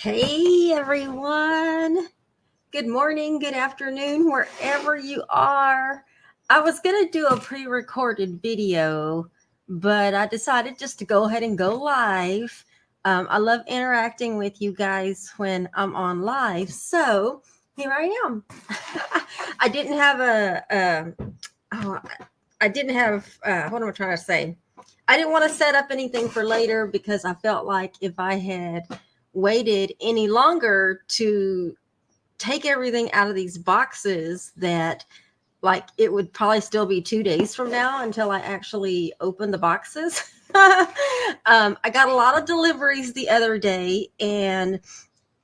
Hey everyone. Good morning, good afternoon, wherever you are. I was going to do a pre recorded video, but I decided just to go ahead and go live. I love interacting with you guys when I'm on live. So here I am. I didn't have oh, I didn't have, what am I trying to say? I didn't want to set up anything for later because I felt like if I had waited any longer to take everything out of these boxes, that like it would probably still be 2 days from now until I actually open the boxes. I got a lot of deliveries the other day, and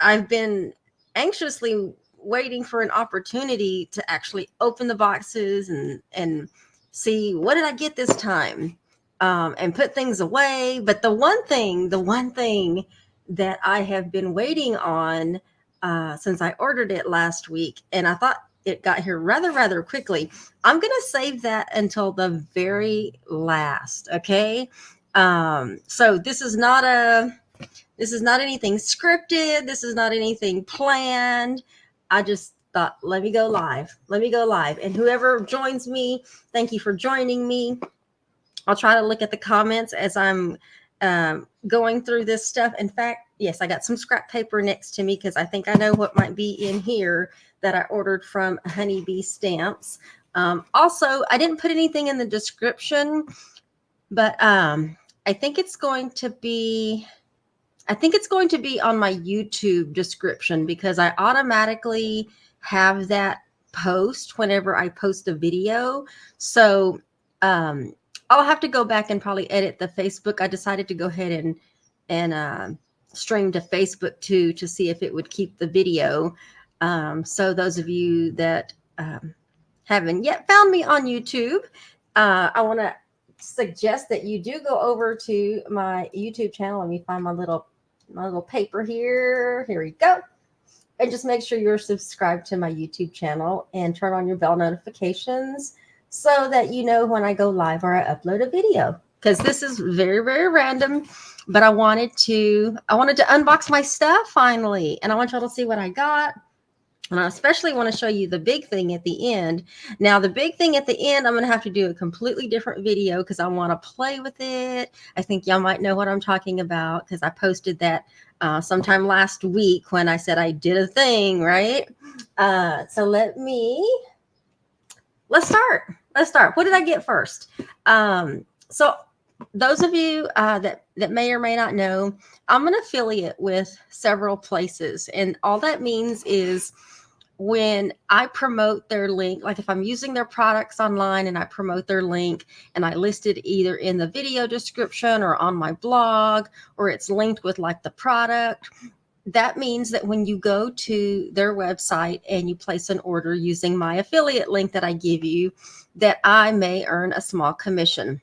I've been anxiously waiting for an opportunity to actually open the boxes and see what did I get this time, and put things away. But the one thing that I have been waiting on since I ordered it last week, and I thought it got here rather quickly. I'm gonna save that until the very last. Okay, so this is not anything scripted. This is not anything planned. I just thought, let me go live. Let me go live. And whoever joins me, thank you for joining me. I'll try to look at the comments as I'm going through this stuff. In fact, yes, I got some scrap paper next to me because I think I know what might be in here that I ordered from Honeybee Stamps. Also, I didn't put anything in the description, but I think it's going to be on my YouTube description because I automatically have that post whenever I post a video. So I'll have to go back and probably edit the Facebook. I decided to go ahead and stream to Facebook too to see if it would keep the video. So those of you that haven't yet found me on YouTube, I want to suggest that you do go over to my YouTube channel. Let me find my little paper here. Here we go. And just make sure you're subscribed to my YouTube channel and turn on your bell notifications so that you know when I go live or I upload a video. Because this is very random, but I wanted to unbox my stuff finally, and I want y'all to see what I got. And I especially want to show you the big thing at the end. Now, the big thing at the end, I'm going to have to do a completely different video because I want to play with it. I think y'all might know what I'm talking about because I posted that sometime last week when I said I did a thing, right? So let's start. What did I get first? So those of you that may or may not know, I'm an affiliate with several places. And all that means is when I promote their link, like if I'm using their products online and I promote their link and I list it either in the video description or on my blog, or it's linked with like the product, that means that when you go to their website and you place an order using my affiliate link that I give you, that I may earn a small commission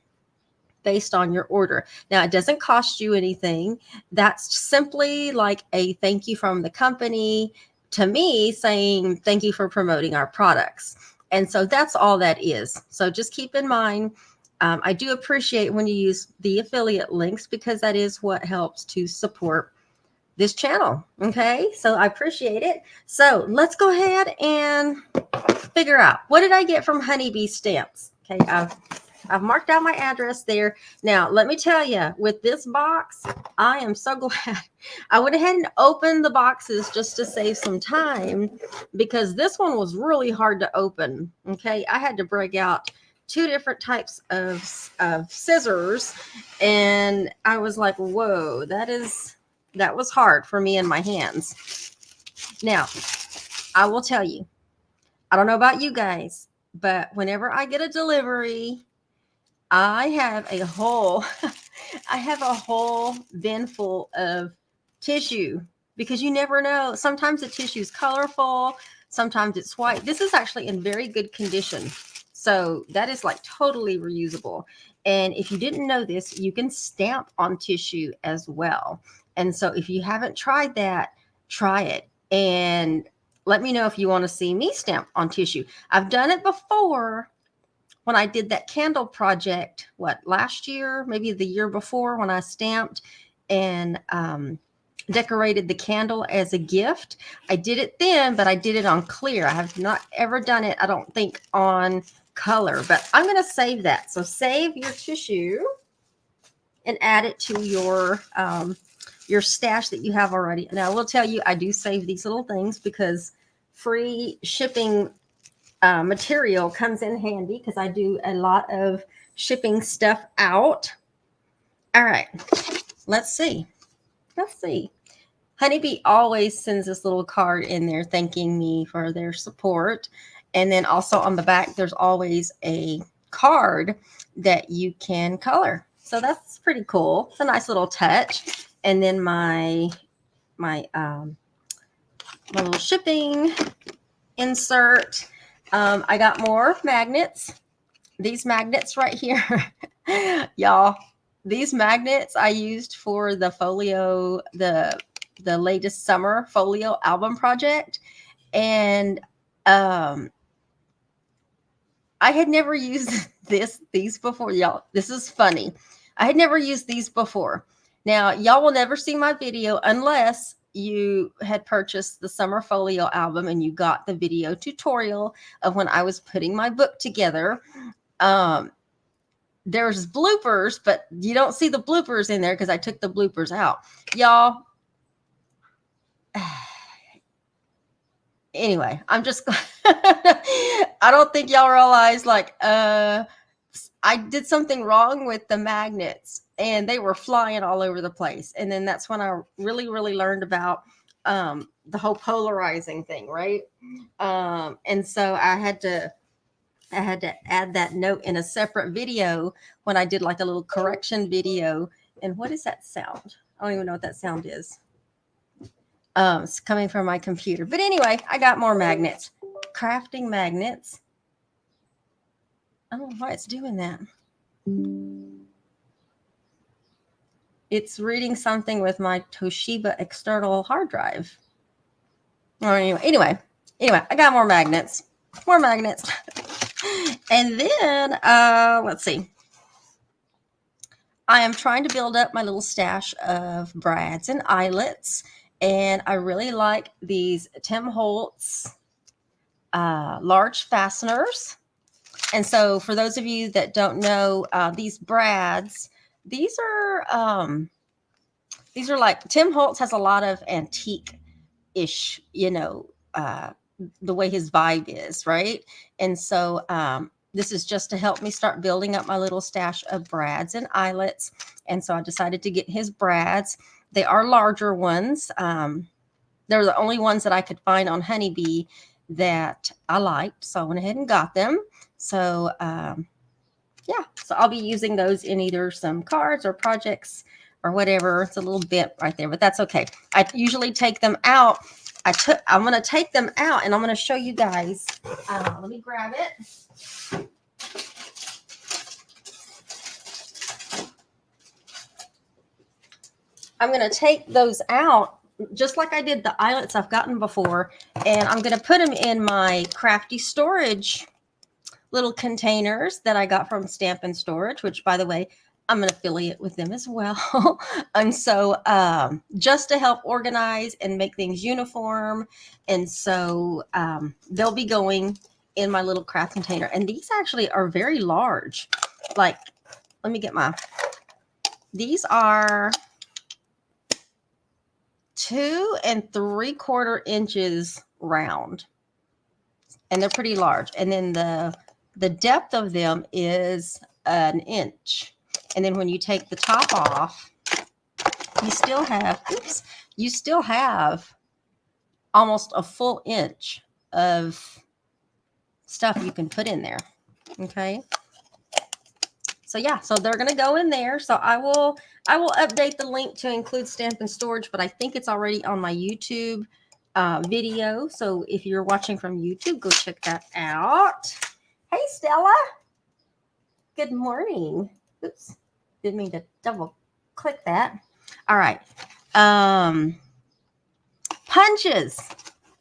based on your order. Now, it doesn't cost you anything. That's simply like a thank you from the company to me saying thank you for promoting our products. And so that's all that is. So just keep in mind, I do appreciate when you use the affiliate links because that is what helps to support this channel. Okay, so I appreciate it. So let's go ahead and figure out, what did I get from Honeybee Stamps? Okay, I've marked out my address there. Now, let me tell you, with this box, I am so glad I went ahead and opened the boxes just to save some time because this one was really hard to open. Okay, I had to break out 2 different types of scissors, and I was like, whoa, that was hard for me in my hands. Now, I will tell you, I don't know about you guys, but whenever I get a delivery, I have a whole bin full of tissue because you never know. Sometimes the tissue is colorful, sometimes it's white. This is actually in very good condition. So that is like totally reusable. And if you didn't know this, you can stamp on tissue as well. And so if you haven't tried that, try it. And let me know if you want to see me stamp on tissue. I've done it before when I did that candle project, last year, maybe the year before, when I stamped and decorated the candle as a gift. I did it then, but I did it on clear. I have not ever done it, I don't think, on color, but I'm going to save that. So save your tissue and add it to your stash that you have already. Now, I will tell you, I do save these little things because free shipping material comes in handy because I do a lot of shipping stuff out. All right, let's see. Let's see. Honeybee always sends this little card in there thanking me for their support. And then also on the back, there's always a card that you can color. So that's pretty cool. It's a nice little touch. And then my little shipping insert. I got more magnets. These magnets right here, y'all. These magnets I used for the folio, the latest summer folio album project, and I had never used these before, y'all. This is funny. I had never used these before. Now, y'all will never see my video unless you had purchased the summer folio album and you got the video tutorial of when I was putting my book together. There's bloopers, but you don't see the bloopers in there because I took the bloopers out. Y'all, anyway, I'm just, I don't think y'all realize, like, I did something wrong with the magnets and they were flying all over the place. And then that's when I really, really learned about the whole polarizing thing, right? And so I had to add that note in a separate video when I did like a little correction video. And what is that sound? I don't even know what that sound is. It's coming from my computer. But anyway, I got more magnets. Crafting magnets. I don't know why it's doing that. It's reading something with my Toshiba external hard drive. Or anyway, I got more magnets. More magnets. And then, let's see. I am trying to build up my little stash of brads and eyelets. And I really like these Tim Holtz large fasteners. And so for those of you that don't know, these brads, these are like, Tim Holtz has a lot of antique-ish, the way his vibe is, right? And so this is just to help me start building up my little stash of brads and eyelets. And so I decided to get his brads. They are larger ones. They're the only ones that I could find on Honeybee that I liked. So I went ahead and got them. So yeah, so I'll be using those in either some cards or projects or whatever. It's a little bent right there, but that's okay. I usually take them out. I'm going to take them out and I'm going to show you guys. Let me grab it. I'm going to take those out just like I did the eyelets I've gotten before. And I'm going to put them in my crafty storage little containers that I got from Stampin' Storage, which, by the way, I'm an affiliate with them as well. And so just to help organize and make things uniform. And so they'll be going in my little craft container. And these actually are very large. Like, let me get these are 2 3/4 inches round. And they're pretty large. And then the depth of them is 1 inch. And then when you take the top off, you still have almost a full inch of stuff you can put in there. Okay. So yeah, so they're going to go in there. So I will update the link to include Stampin' Storage, but I think it's already on my YouTube video. So if you're watching from YouTube, go check that out. Hey, Stella. Good morning. Oops. Didn't mean to double click that. All right. Punches.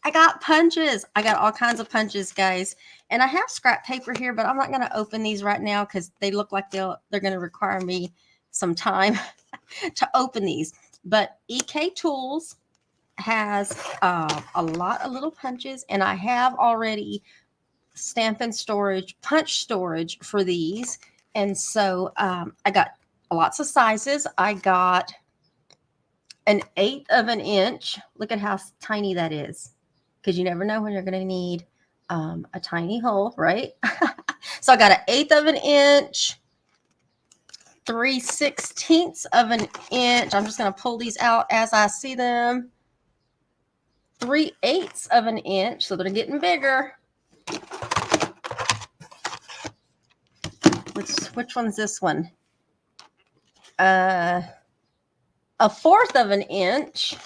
I got punches. I got all kinds of punches, guys. And I have scrap paper here, but I'm not going to open these right now because they look like they're going to require me some time to open these. But EK Tools has a lot of little punches, and I have already Stampin' Storage, punch storage for these. And so I got lots of sizes. I got an 1/8 of an inch. Look at how tiny that is, because you never know when you're going to need a tiny hole, right? So I got an 1/8 of an inch, 3/16 of an inch. I'm just going to pull these out as I see them. 3/8 of an inch, so they're getting bigger. Which one's this one? 1/4 of an inch.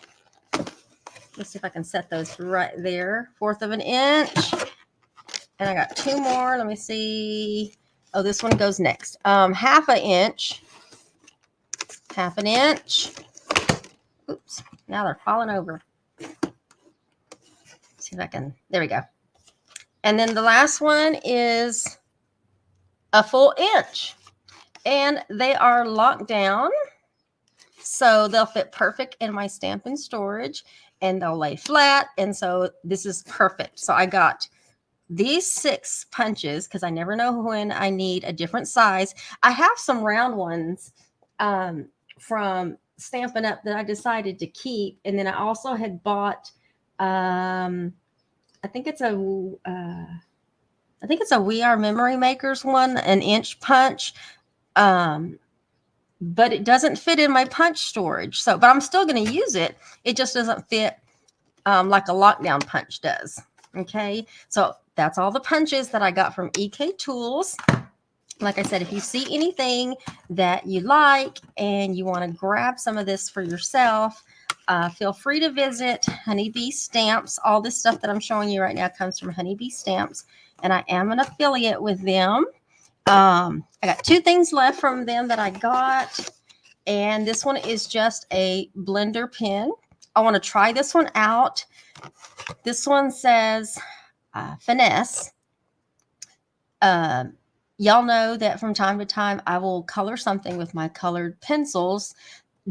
Let's see if I can set those right there. 1/4 of an inch. And I got 2 more. Let me see. Oh, this one goes next. 1/2 inch. 1/2 inch. Oops. Now they're falling over. See if I can. There we go. And then the last one is a full inch. And they are locked down, so they'll fit perfect in my Stampin' Storage, and they'll lay flat. And so this is perfect. So I got these 6 punches because I never know when I need a different size. I have some round ones from Stampin' Up that I decided to keep. And then I also had bought, I think it's a We Are Memory Makers one, an inch punch. But it doesn't fit in my punch storage. So, but I'm still going to use it. It just doesn't fit like a lockdown punch does. Okay. So that's all the punches that I got from EK Tools. Like I said, if you see anything that you like and you want to grab some of this for yourself, feel free to visit Honeybee Stamps. All this stuff that I'm showing you right now comes from Honeybee Stamps, and I am an affiliate with them. I got 2 things left from them that I got, and this one is just a blender pen. I want to try this one out. This one says finesse. Y'all know that from time to time I will color something with my colored pencils,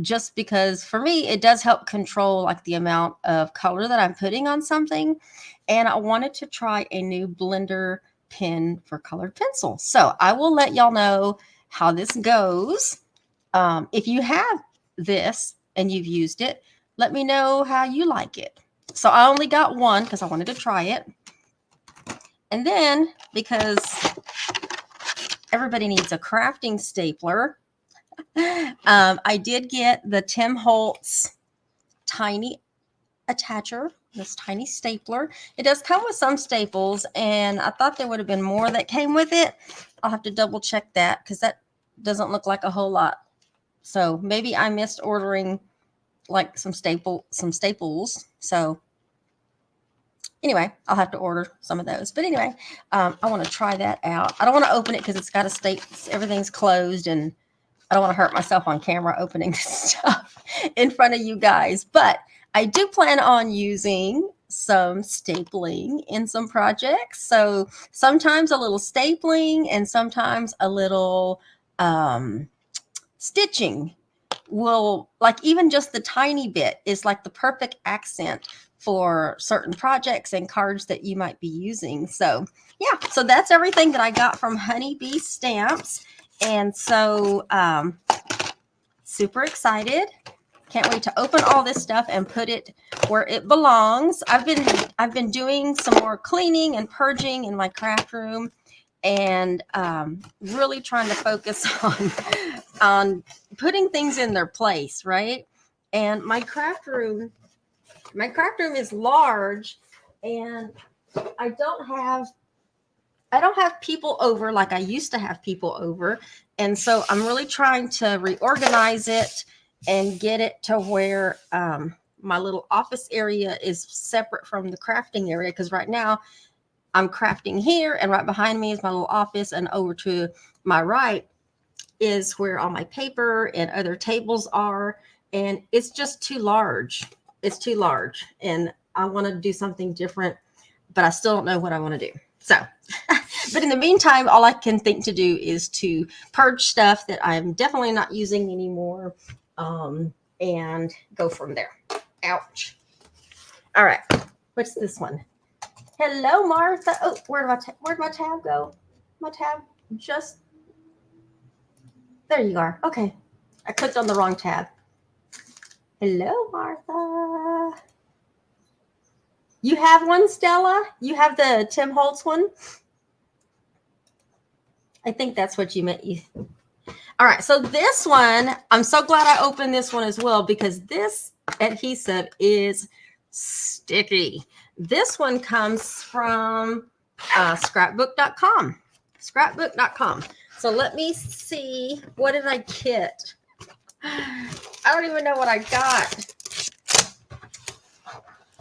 just because for me it does help control like the amount of color that I'm putting on something. And I wanted to try a new blender pen for colored pencil. So I will let y'all know how this goes. If you have this and you've used it, let me know how you like it. So I only got one because I wanted to try it. And then because everybody needs a crafting stapler, I did get the Tim Holtz tiny attacher, this tiny stapler. It does come with some staples, and I thought there would have been more that came with it. I'll have to double check that because that doesn't look like a whole lot. So maybe I missed ordering like some staples. So anyway, I'll have to order some of those. But anyway, I want to try that out. I don't want to open it because it's got a everything's closed, and I don't want to hurt myself on camera opening this stuff in front of you guys. But I do plan on using some stapling in some projects. So sometimes a little stapling and sometimes a little stitching will, like even just the tiny bit is like the perfect accent for certain projects and cards that you might be using. So yeah, so that's everything that I got from Honeybee Stamps. And so super excited. Can't wait to open all this stuff and put it where it belongs. I've been doing some more cleaning and purging in my craft room, and really trying to focus on putting things in their place, right? And my craft room is large, and I don't have people over like I used to have people over. And so I'm really trying to reorganize it and get it to where my little office area is separate from the crafting area. Because right now I'm crafting here, and right behind me is my little office, and over to my right is where all my paper and other tables are. And it's just too large. It's too large. And I want to do something different, but I still don't know what I want to do. So, but in the meantime, all I can think to do is to purge stuff that I'm definitely not using anymore. and go from there. Ouch. All right. What's this one? Hello, Martha. Oh, where'd my tab go? My tab just, there you are. Okay. I clicked on the wrong tab. Hello, Martha. You have one, Stella? You have the Tim Holtz one? I think that's what you meant. All right, so this one, I'm so glad I opened this one as well because this adhesive is sticky. This one comes from scrapbook.com. Scrapbook.com. So let me see. What did I get? I don't even know what I got.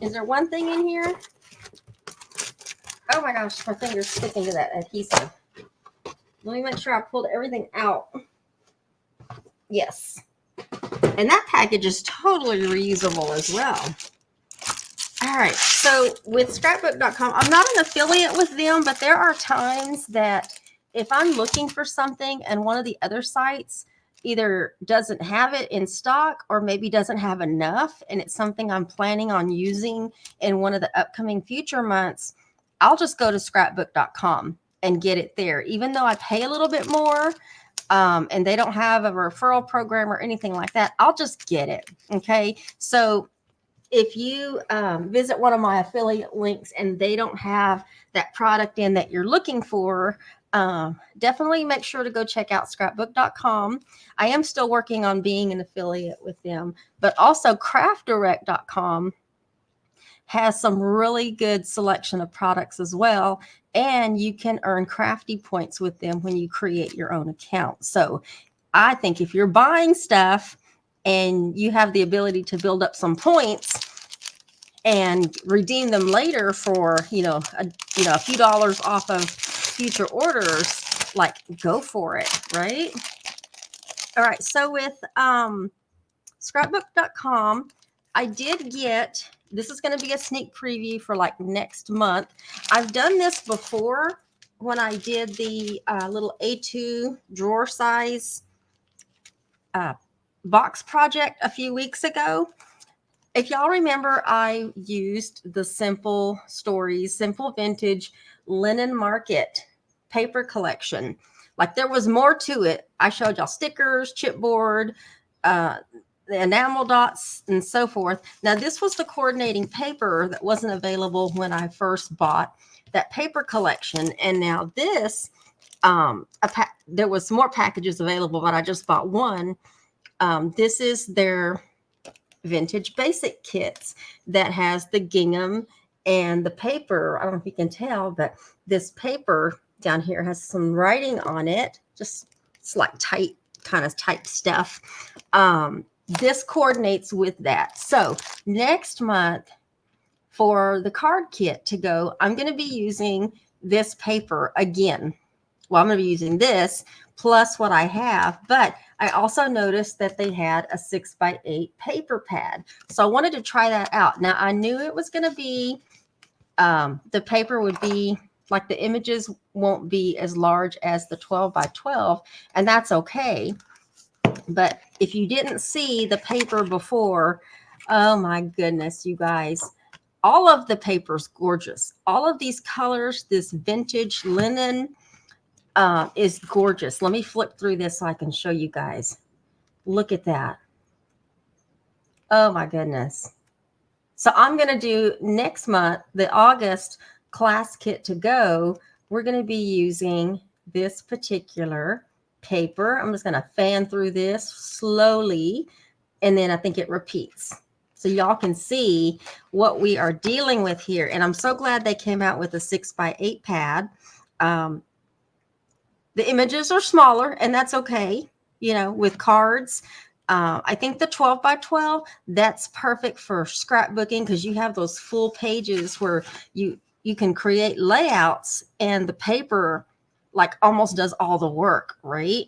Is there one thing in here? Oh my gosh, my finger's sticking to that adhesive. Let me make sure I pulled everything out. Yes. And that package is totally reusable as well. All right. So with scrapbook.com, I'm not an affiliate with them, but there are times that if I'm looking for something and one of the other sites either doesn't have it in stock or maybe doesn't have enough, and it's something I'm planning on using in one of the upcoming future months, I'll just go to scrapbook.com and get it there, even though I pay a little bit more. And they don't have a referral program or anything like that. I'll just get it. Okay. So if you visit one of my affiliate links and they don't have that product in that you're looking for, definitely make sure to go check out scrapbook.com. I am still working on being an affiliate with them, but also craftdirect.com has some really good selection of products as well. And you can earn crafty points with them when you create your own account. So I think if you're buying stuff and you have the ability to build up some points and redeem them later for, a few dollars off of future orders, like go for it, right? All right. So with scrapbook.com, I did get, this is going to be a sneak preview for like next month. I've done this before when I did the little A2 drawer size box project a few weeks ago. If y'all remember, I used the Simple Stories, Simple Vintage Linen Market paper collection. Like there was more to it. I showed y'all stickers, chipboard, the enamel dots, and so forth. Now, this was the coordinating paper that wasn't available when I first bought that paper collection. And now this, there was more packages available, but I just bought one. This is their vintage basic kits that has the gingham and the paper. I don't know if you can tell, but this paper down here has some writing on it. Just it's like tight, kind of type stuff. This coordinates with that. So next month for the card kit to go, I'm going to be using this paper again. Well, I'm going to be using this plus what I have, but I also noticed that they had a 6x8 paper pad. So I wanted to try that out. Now I knew it was going to be, the paper would be like the images won't be as large as the 12x12, and that's okay. But if you didn't see the paper before, oh my goodness, you guys, all of the paper's gorgeous. All of these colors, this vintage linen is gorgeous. Let me flip through this so I can show you guys. Look at that. Oh my goodness. So I'm going to do next month, the August class kit to go. We're going to be using this particular paper. I'm just going to fan through this slowly, and then I think it repeats. So y'all can see what we are dealing with here. And I'm so glad they came out with a 6x8 pad. The images are smaller, and that's okay, with cards. I think the 12x12, that's perfect for scrapbooking because you have those full pages where you can create layouts and the paper like almost does all the work, right?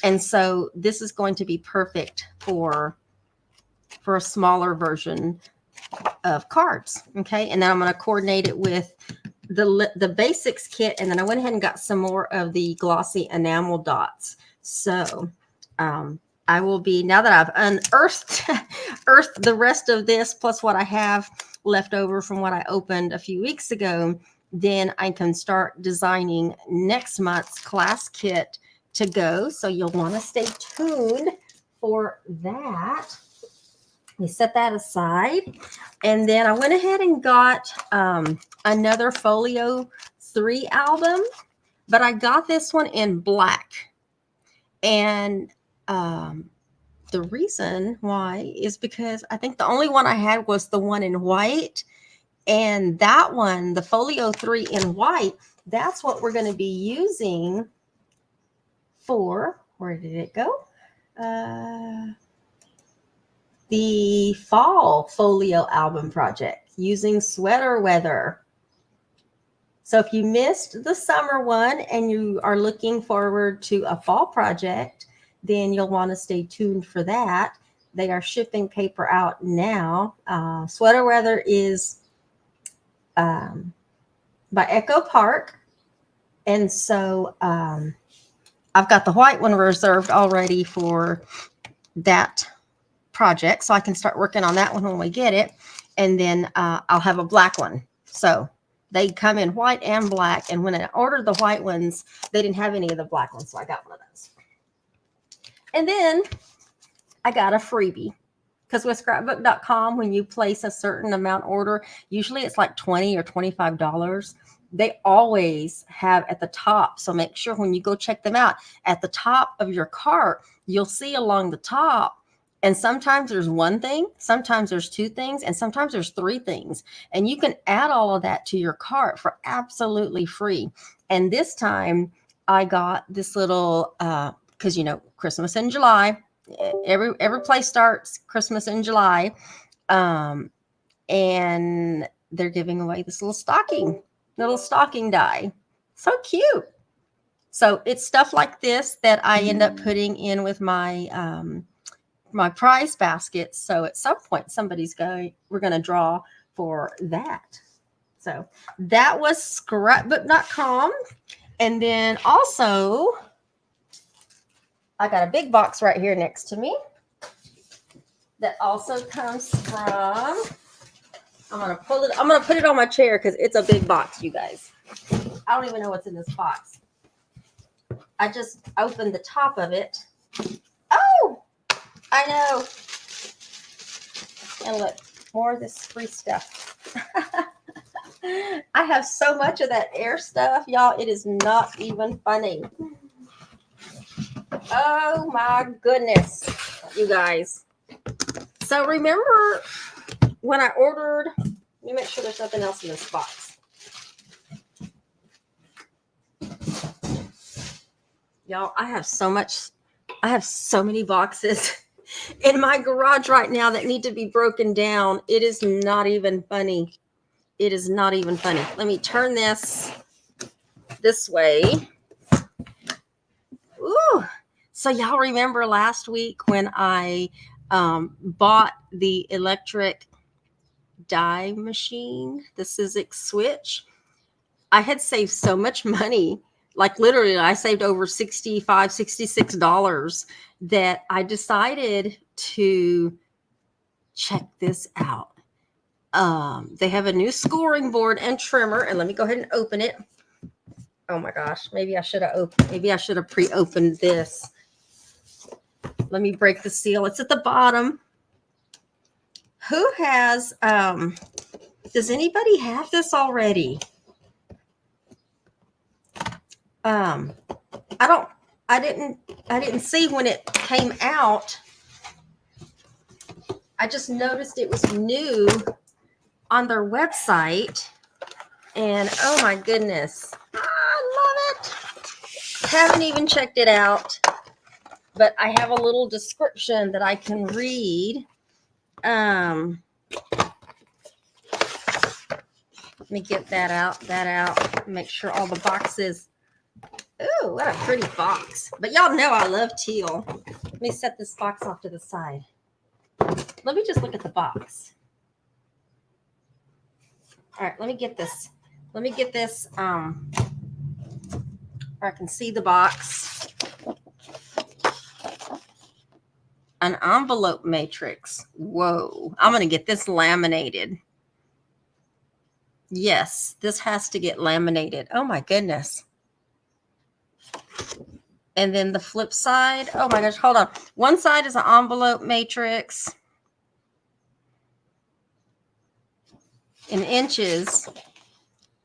And so this is going to be perfect for a smaller version of cards. Okay. And then I'm going to coordinate it with the basics kit. And then I went ahead and got some more of the glossy enamel dots. So I will be, now that I've unearthed earthed the rest of this, plus what I have left over from what I opened a few weeks ago, then I can start designing next month's class kit to go. So you'll want to stay tuned for that. We set that aside. And then I went ahead and got another Folio 3 album, but I got this one in black. And the reason why is because I think the only one I had was the one in white. And that one, the Folio 3 in white, that's what we're going to be using for, where did it go? The fall Folio album project using sweater weather. So if you missed the summer one and you are looking forward to a fall project, then you'll want to stay tuned for that. They are shipping paper out now. Sweater weather is by Echo Park. And so I've got the white one reserved already for that project, so I can start working on that one when we get it. And then I'll have a black one. So they come in white and black. And when I ordered the white ones, they didn't have any of the black ones. So I got one of those. And then I got a freebie. Because with scrapbook.com, when you place a certain amount order, usually it's like $20 or $25. They always have at the top. So make sure when you go check them out, at the top of your cart, you'll see along the top. And sometimes there's one thing, sometimes there's two things, and sometimes there's three things. And you can add all of that to your cart for absolutely free. And this time I got this little, because, you know, Christmas in July. Every place starts Christmas in July, and they're giving away this little stocking die. So cute. So it's stuff like this that I end up putting in with my my prize basket. So at some point we're going to draw for that. So that was scrapbook.com. And then also I got a big box right here next to me that also comes from, I'm going to put it on my chair because it's a big box, you guys. I don't even know what's in this box. I just opened the top of it. Oh, I know. And look, more of this free stuff. I have so much of that air stuff, y'all. It is not even funny. Oh my goodness, you guys. So remember when I ordered, let me make sure there's nothing else in this box. Y'all, I have so many boxes in my garage right now that need to be broken down. It is not even funny. It is not even funny. Let me turn this way. Ooh. So y'all remember last week when I bought the electric die machine, the Sizzix Switch? I had saved so much money. Like literally, I saved over $65, $66 that I decided to check this out. They have a new scoring board and trimmer, and let me go ahead and open it. Oh my gosh, maybe I should have pre-opened this. Let me break the seal. It's at the bottom. Who has, does anybody have this already? I didn't see when it came out. I just noticed it was new on their website. And oh my goodness, I love it. Haven't even checked it out, but I have a little description that I can read. Let me get that out, make sure all the boxes. Ooh, what a pretty box. But y'all know I love teal. Let me set this box off to the side. Let me just look at the box. All right, let me get this. Where I can see the box. An envelope matrix. Whoa. I'm going to get this laminated. Yes, this has to get laminated. Oh my goodness. And then the flip side. Oh my gosh, hold on. One side is an envelope matrix in inches.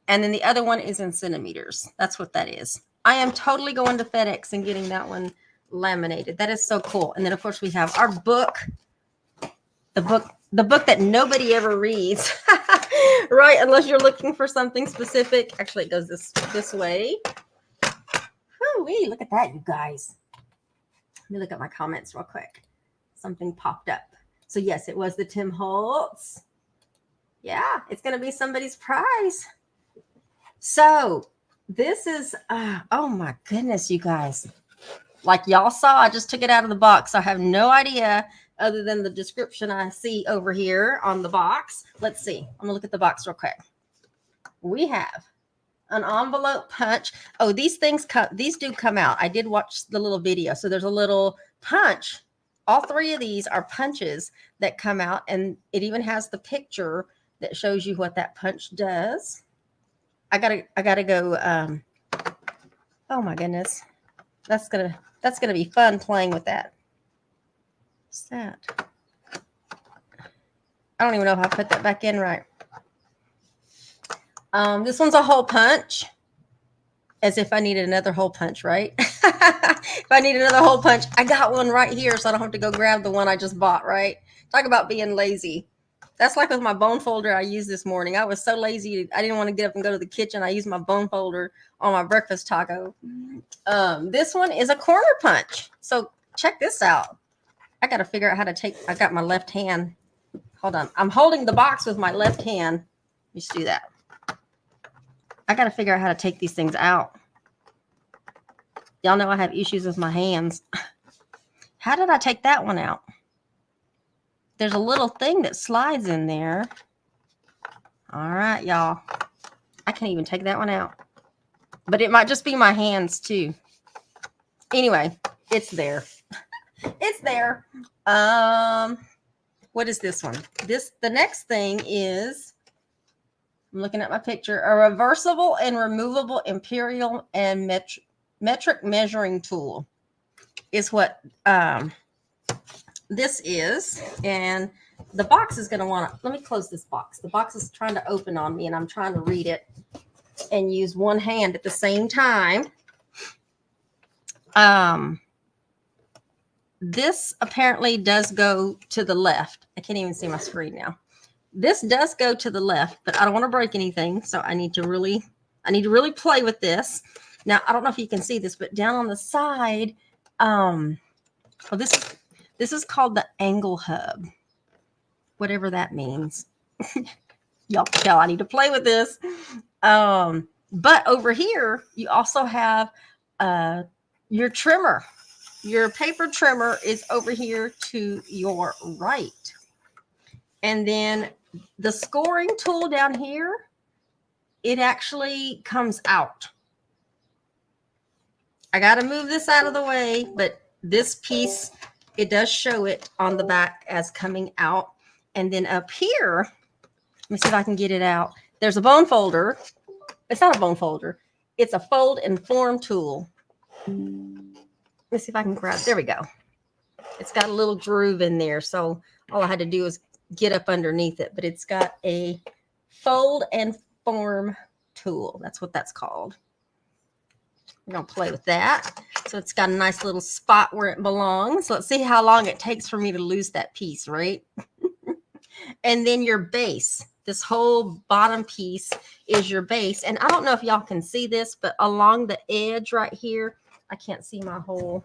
And then the other one is in centimeters. That's what that is. I am totally going to FedEx and getting that one laminated. That is so cool. And then of course we have our book. The book that nobody ever reads. Right? Unless you're looking for something specific. Actually, it goes this way. Woo-wee, look at that, you guys. Let me look at my comments real quick. Something popped up. So yes, it was the Tim Holtz. Yeah, it's going to be somebody's prize. So this is, oh my goodness, you guys. Like y'all saw, I just took it out of the box. I have no idea other than the description I see over here on the box. Let's see. I'm going to look at the box real quick. We have an envelope punch. Oh, these things these do come out. I did watch the little video. So there's a little punch. All three of these are punches that come out, and it even has the picture that shows you what that punch does. I gotta go. Oh my goodness, that's gonna be fun playing with that. What's that? I don't even know if I put that back in right. This one's a hole punch, as if I needed another hole punch, right? If I need another hole punch, I got one right here, so I don't have to go grab the one I just bought, right? Talk about being lazy. That's like with my bone folder I used this morning. I was so lazy. I didn't want to get up and go to the kitchen. I used my bone folder on my breakfast taco. This one is a corner punch. So check this out. I got to figure out how to take, I got my left hand. Hold on. I'm holding the box with my left hand. Let's do that. I got to figure out how to take these things out. Y'all know I have issues with my hands. How did I take that one out? There's a little thing that slides in there. All right, y'all. I can't even take that one out. But it might just be my hands too. Anyway, it's there. It's there. What is this one? The next thing is, I'm looking at my picture, a reversible and removable imperial and metric measuring tool is what this is. And the box is going to want to, let me close this box. The box is trying to open on me and I'm trying to read it and use one hand at the same time. This apparently does go to the left. I can't even see my screen now. This does go to the left, but I don't want to break anything. So I need to really play with this. Now, I don't know if you can see this, but down on the side, this is called the angle hub, whatever that means. Y'all can tell I need to play with this. But over here, you also have your trimmer. Your paper trimmer is over here to your right. And then the scoring tool down here, it actually comes out. I got to move this out of the way, but this piece, it does show it on the back as coming out. And then up here, let me see if I can get it out. There's a bone folder. It's not a bone folder. It's a fold and form tool. Let's see if I can grab. There we go. It's got a little groove in there. So all I had to do is get up underneath it. But it's got a fold and form tool. That's what that's called. We're going to play with that. So it's got a nice little spot where it belongs. Let's see how long it takes for me to lose that piece, right? And then your base. This whole bottom piece is your base. And I don't know if y'all can see this, but along the edge right here, I can't see my hole.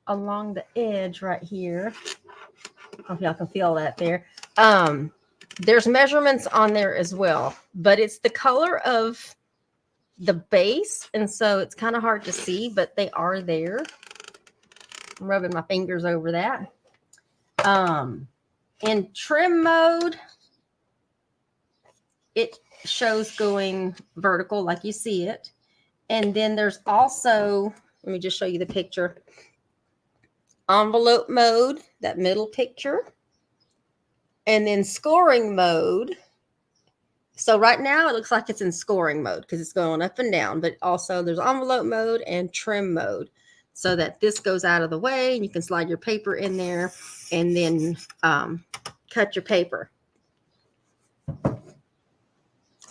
Along the edge right here, I hope y'all can feel that there. There's measurements on there as well, but it's the color of the base, and so it's kind of hard to see, but they are there. I'm rubbing my fingers over that. In trim mode, it shows going vertical like you see it. And then there's also, let me just show you the picture. envelope mode, that middle picture, and then scoring mode. So right now it looks like it's in scoring mode because it's going up and down, but also there's envelope mode and trim mode so that this goes out of the way and you can slide your paper in there and then cut your paper.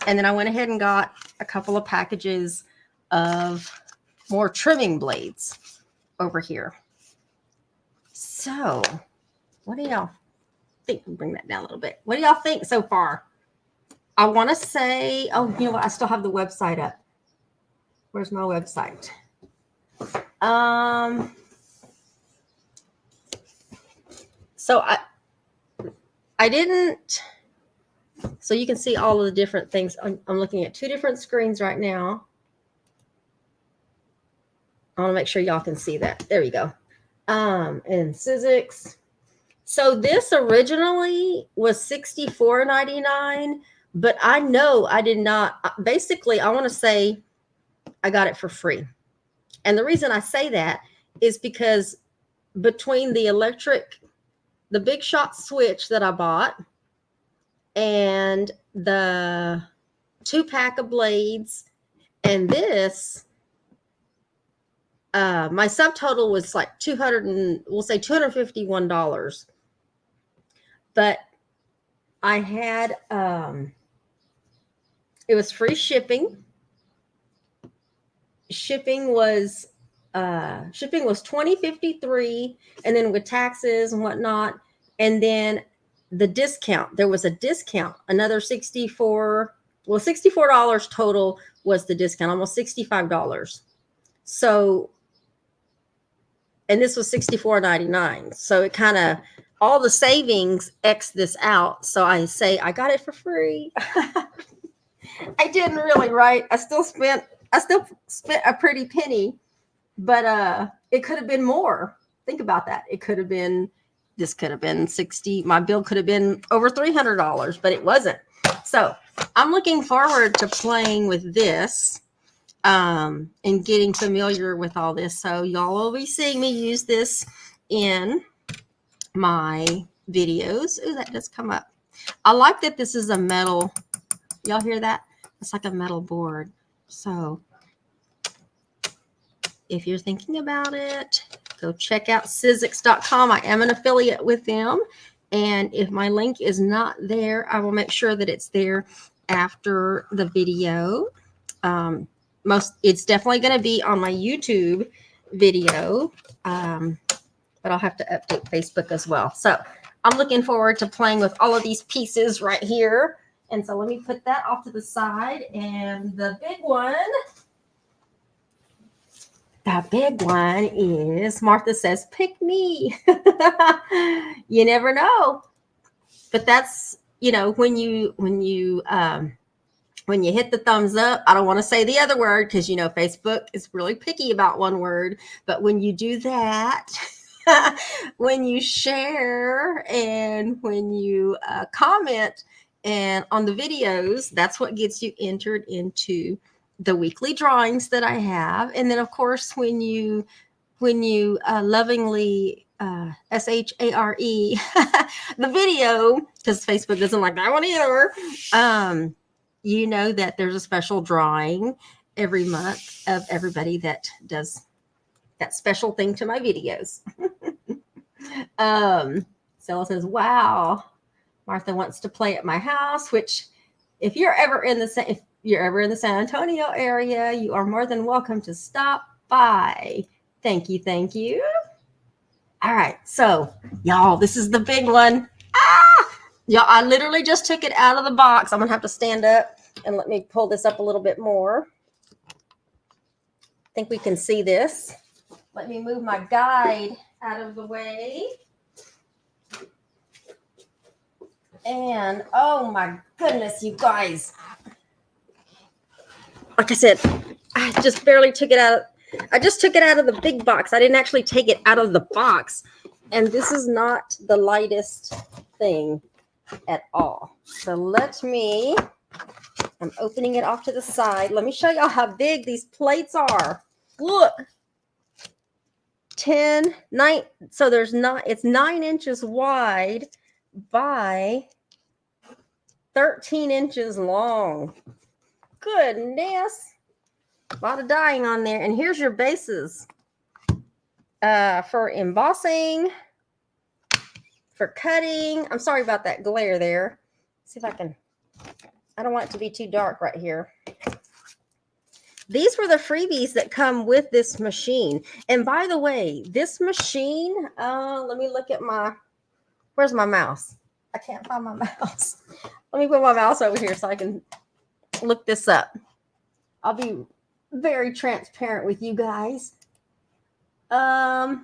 And then I went ahead and got a couple of packages of more trimming blades over here. So what do y'all think? Bring that down a little bit. What do y'all think so far? I want to say, oh, you know what? I still have the website up. Where's my website? So I didn't, so you can see all of the different things. I'm looking at two different screens right now. I want to make sure y'all can see that. There you go. And Sizzix. So this originally was $64.99. But I know I did not. Basically, I want to say I got it for free. And the reason I say that is because between the Big Shot Switch that I bought and the 2-pack of blades and this, my subtotal was like we'll say $251. But I had it was free shipping. Shipping was $20.53, and then with taxes and whatnot, and then the discount. There was a discount, another $64 total was the discount, almost $65. So, and this was $64.99. So it kind of all the savings X this out. So I say I got it for free. I didn't really, right? I still spent a pretty penny, but it could have been more. Think about that. This could have been 60. My bill could have been over $300, but it wasn't. So I'm looking forward to playing with this and getting familiar with all this. So y'all will be seeing me use this in my videos. Ooh, that does come up. I like that this is a metal. Y'all hear that? It's like a metal board. So if you're thinking about it, go check out Sizzix.com. I am an affiliate with them. And if my link is not there, I will make sure that it's there after the video. It's definitely going to be on my YouTube video, but I'll have to update Facebook as well. So I'm looking forward to playing with all of these pieces right here. And so let me put that off to the side. And the big one is, Martha says, pick me. You never know. But that's, when you hit the thumbs up, I don't want to say the other word because, Facebook is really picky about one word. But when you do that, when you share and when you comment and on the videos, that's what gets you entered into the weekly drawings that I have. And then, of course, when you lovingly SHARE the video, because Facebook doesn't like that one either, you know that there's a special drawing every month of everybody that does that special thing to my videos. Stella says, wow, Martha wants to play at my house, which if you're ever in the San Antonio area, you are more than welcome to stop by. Thank you. Thank you. All right. So y'all, this is the big one. Y'all, I literally just took it out of the box. I'm going to have to stand up and let me pull this up a little bit more. I think we can see this. Let me move my guide out of the way. And oh my goodness, you guys. Like I said, I just barely took it out. I just took it out of the big box. I didn't actually take it out of the box. And this is not the lightest thing at all. So I'm opening it off to the side. Let me show y'all how big these plates are. Look. so there's not, it's 9 inches wide by 13 inches long. Goodness. A lot of dyeing on there. And here's your bases for embossing, for cutting. I'm sorry about that glare there. Let's see if I can, I don't want it to be too dark right here. These were the freebies that come with this machine. And by the way, this machine, let me look at where's my mouse? I can't find my mouse. Let me put my mouse over here so I can look this up. I'll be very transparent with you guys. Oh,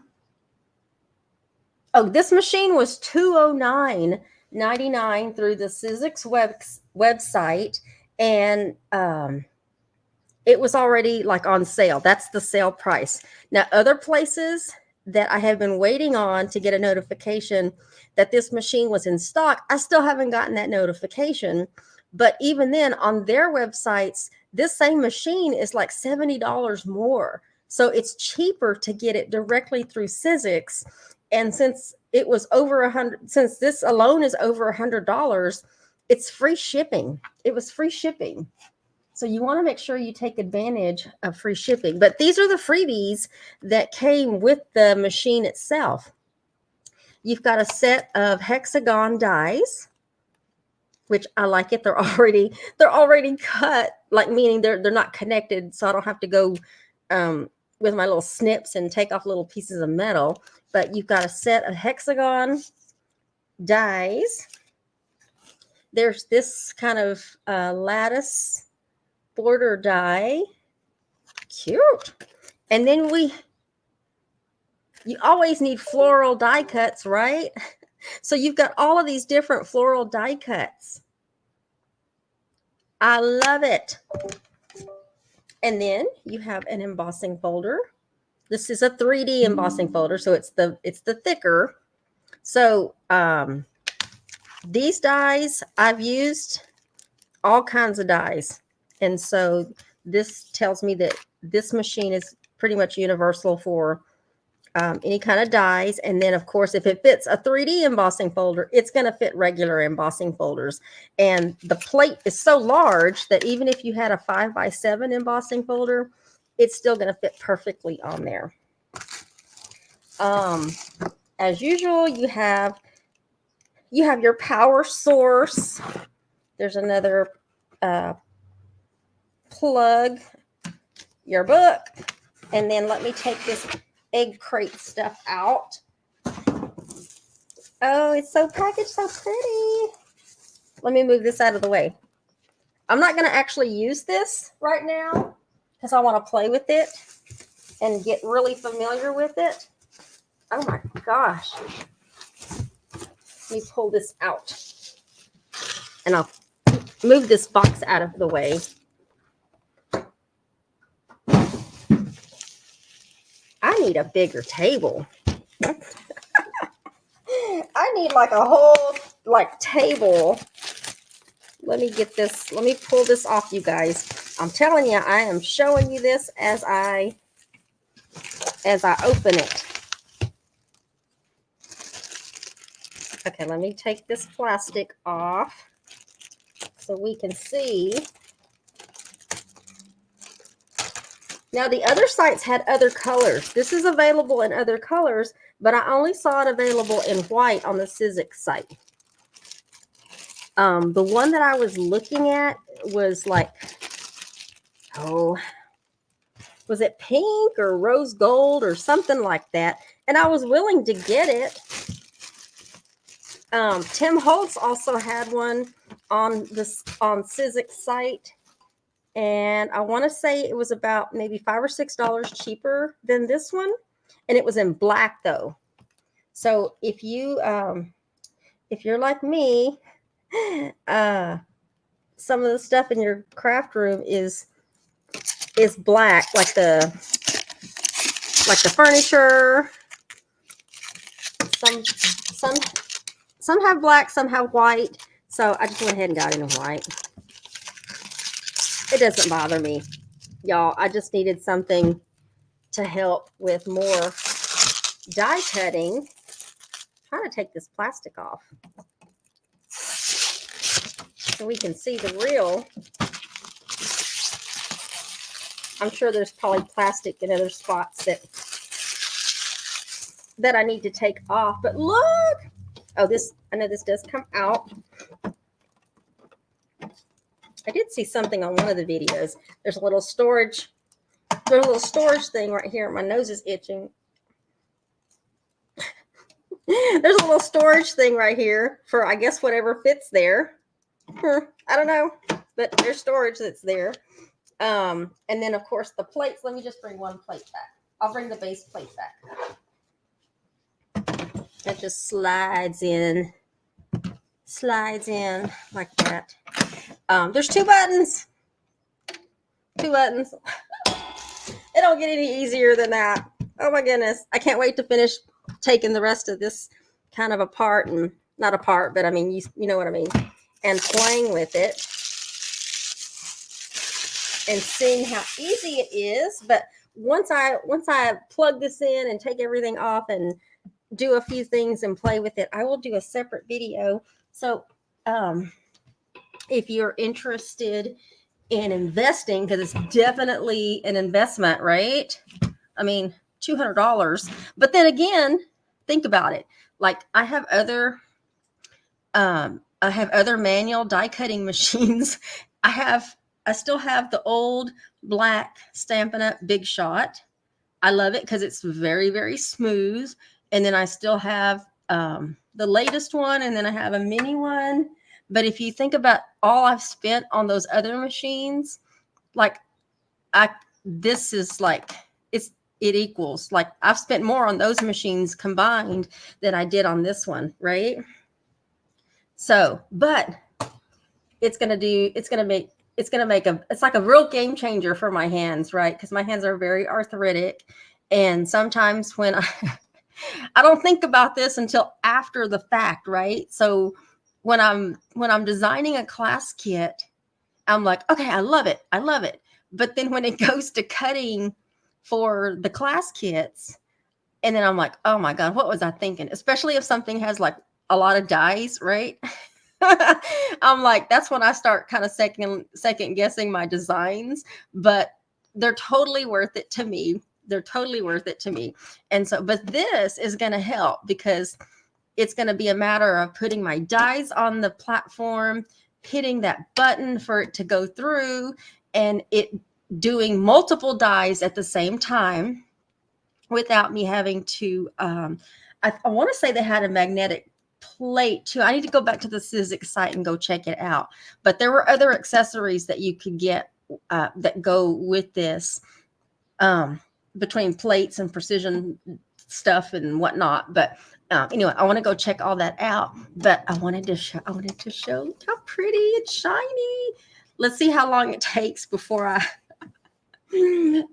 this machine was $209.99 through the Sizzix website. And it was already like on sale. That's the sale price. Now, other places that I have been waiting on to get a notification that this machine was in stock, I still haven't gotten that notification. But even then, on their websites, this same machine is like $70 more. So it's cheaper to get it directly through Sizzix. And since it was over since this alone is over $100, it's free shipping. It was free shipping. So you want to make sure you take advantage of free shipping. But these are the freebies that came with the machine itself. You've got a set of hexagon dies, which I like it. They're already cut, like meaning they're not connected, so I don't have to go with my little snips and take off little pieces of metal. But you've got a set of hexagon dies. There's this kind of lattice border die. Cute. And then you always need floral die cuts, right? So you've got all of these different floral die cuts. I love it. And then you have an embossing folder. This is a 3D embossing folder, so it's the thicker. So these dies, I've used all kinds of dies. And so this tells me that this machine is pretty much universal for any kind of dies. And then, of course, if it fits a 3D embossing folder, it's going to fit regular embossing folders. And the plate is so large that even if you had a 5x7 embossing folder, it's still going to fit perfectly on there. As usual, you have your power source. There's another plug, your book, and then let me take this egg crate stuff out. Oh, it's so packaged so pretty. Let me move this out of the way. I'm not going to actually use this right now because I want to play with it and get really familiar with it. Oh my gosh. Let me pull this out and I'll move this box out of the way. I need a bigger table. I need like a whole table. Let me get this. Let me pull this off, you guys. I'm telling you, I am showing you this as I open it. Okay, let me take this plastic off so we can see. Now, the other sites had other colors. This is available in other colors, but I only saw it available in white on the Sizzix site. The one that I was looking at was like, was it pink or rose gold or something like that? And I was willing to get it. Tim Holtz also had one on Sizzix site. And I want to say it was about maybe $5 or $6 cheaper than this one. And it was in black though. So if you're like me, some of the stuff in your craft room is black, like the furniture. Some have black, some have white. So I just went ahead and got it in white. It doesn't bother me, y'all. I just needed something to help with more die cutting. I'm trying to take this plastic off so we can see the real. I'm sure there's probably plastic in other spots that I need to take off. But look! Oh, I know this does come out. I did see something on one of the videos. There's a little storage thing right here. My nose is itching. There's a little storage thing right here for, I guess, whatever fits there. I don't know, but there's storage that's there. And then, of course, the plates. Let me just bring one plate back. I'll bring the base plate back. That just slides in like that. There's two buttons. It don't get any easier than that. Oh my goodness. I can't wait to finish taking the rest of this kind of apart, and not apart, but I mean, you know what I mean, and playing with it and seeing how easy it is. But once I plug this in and take everything off and do a few things and play with it, I will do a separate video. So if you're interested in investing, because it's definitely an investment, right? I mean, $200. But then again, think about it. Like I have other manual die cutting machines. I still have the old black Stampin' Up! Big Shot. I love it because it's very, very smooth. And then I still have the latest one, and then I have a mini one. But if you think about all I've spent on those other machines, like this is like, it equals, like I've spent more on those machines combined than I did on this one, right? So, but it's like a real game changer for my hands, right? Because my hands are very arthritic. And sometimes when I don't think about this until after the fact, right? So when I'm designing a class kit, I'm like, okay, I love it. But then when it goes to cutting for the class kits, and then I'm like, oh my God, what was I thinking? Especially if something has like a lot of dies, right? I'm like, that's when I start kind of second guessing my designs, but they're totally worth it to me. And so, but this is going to help because it's going to be a matter of putting my dies on the platform, hitting that button for it to go through, and it doing multiple dies at the same time without me having to, I want to say they had a magnetic plate too. I need to go back to the Sizzix site and go check it out. But there were other accessories that you could get that go with this, between plates and precision stuff and whatnot. But anyway, I want to go check all that out. But I wanted to show how pretty and shiny. Let's see how long it takes before I.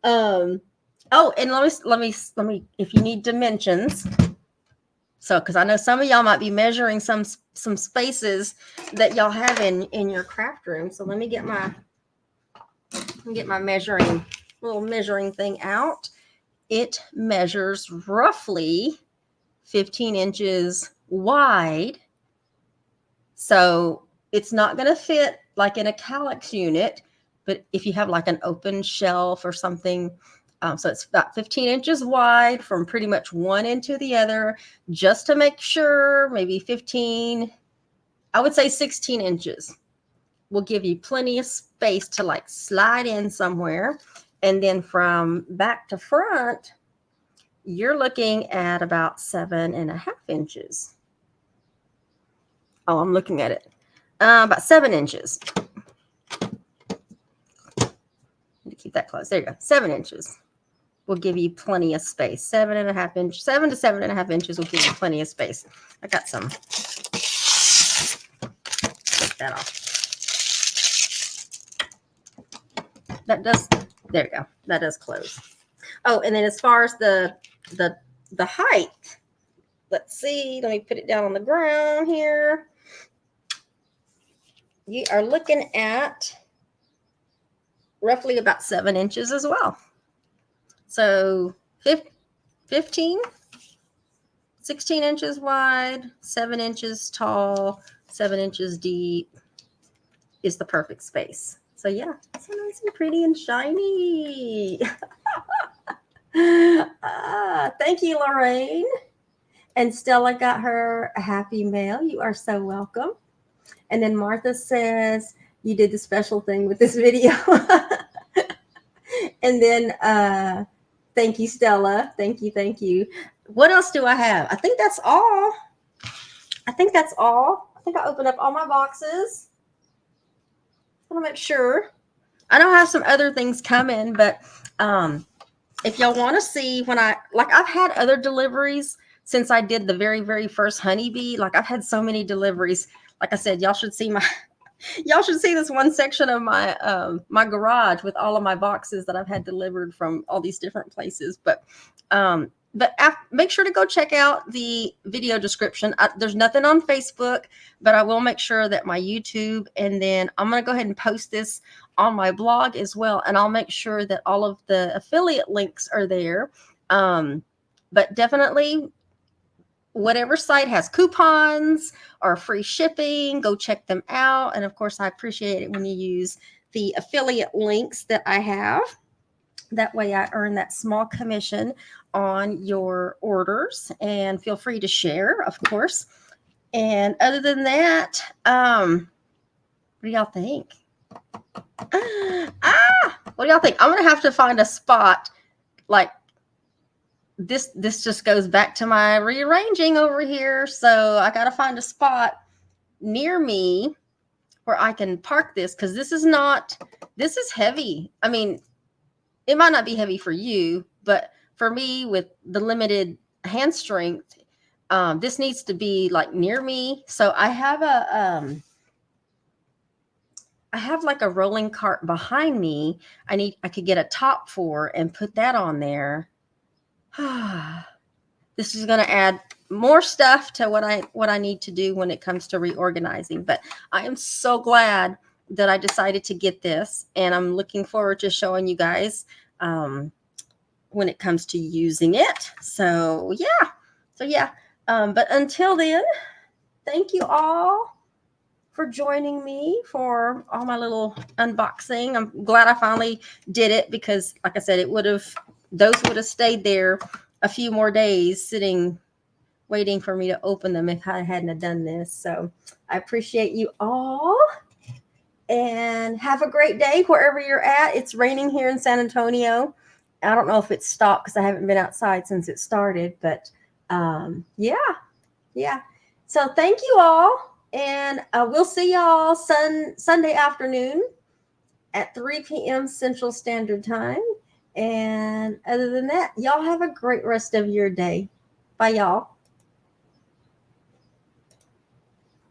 Oh, and let me. If you need dimensions. So, because I know some of y'all might be measuring some spaces that y'all have in your craft room. So let me get my little measuring thing out. It measures roughly 15 inches wide. So it's not going to fit like in a calyx unit, but if you have like an open shelf or something, so it's about 15 inches wide from pretty much one end to the other, just to make sure, maybe 15, I would say 16 inches will give you plenty of space to like slide in somewhere. And then from back to front, you're looking at about 7.5 inches. Oh, I'm looking at it. About 7 inches. Keep that close. There you go. 7 inches will give you plenty of space. 7.5 inches, 7 to 7.5 inches will give you plenty of space. I got some. Take that off. That does. There you go. That does close. Oh, and then as far as the height, let's see. Let me put it down on the ground here. You are looking at roughly about 7 inches as well. So 15 16 inches wide, 7 inches tall, 7 inches deep is the perfect space. So yeah, so nice and pretty and shiny. Thank you, Lorraine. And Stella got her a happy mail. You are so welcome. And then Martha says, you did the special thing with this video. And then thank you, Stella. Thank you, thank you. What else do I have? I think that's all. I think I opened up all my boxes. I want to make sure. I don't have some other things coming, but if y'all want to see when I've had other deliveries since I did the very, very first honeybee. Like I've had so many deliveries. Like I said, y'all should see this one section of my garage with all of my boxes that I've had delivered from all these different places. But make sure to go check out the video description. There's nothing on Facebook, but I will make sure that my YouTube, and then I'm going to go ahead and post this on my blog as well. And I'll make sure that all of the affiliate links are there. But definitely, whatever site has coupons or free shipping, go check them out. And of course, I appreciate it when you use the affiliate links that I have. That way I earn that small commission on your orders, and feel free to share, of course. And other than that, what do y'all think? What do y'all think? I'm going to have to find a spot like this just goes back to my rearranging over here. So I got to find a spot near me where I can park this, because this is heavy. I mean, it might not be heavy for you, but for me with the limited hand strength, this needs to be like near me. So I have like a rolling cart behind me. I could get a top for and put that on there. This is going to add more stuff to what I need to do when it comes to reorganizing. But I am so glad that I decided to get this, and I'm looking forward to showing you guys when it comes to using it. So yeah. But until then, thank you all for joining me for all my little unboxing. I'm glad I finally did it, because like I said, those would have stayed there a few more days sitting, waiting for me to open them if I hadn't have done this. So I appreciate you all, and have a great day wherever you're at. It's raining here in San Antonio. I don't know if it's stopped because I haven't been outside since it started, but yeah. So thank you all, and we'll see y'all Sunday afternoon at 3 p.m. Central Standard Time. And other than that, y'all have a great rest of your day. Bye, y'all.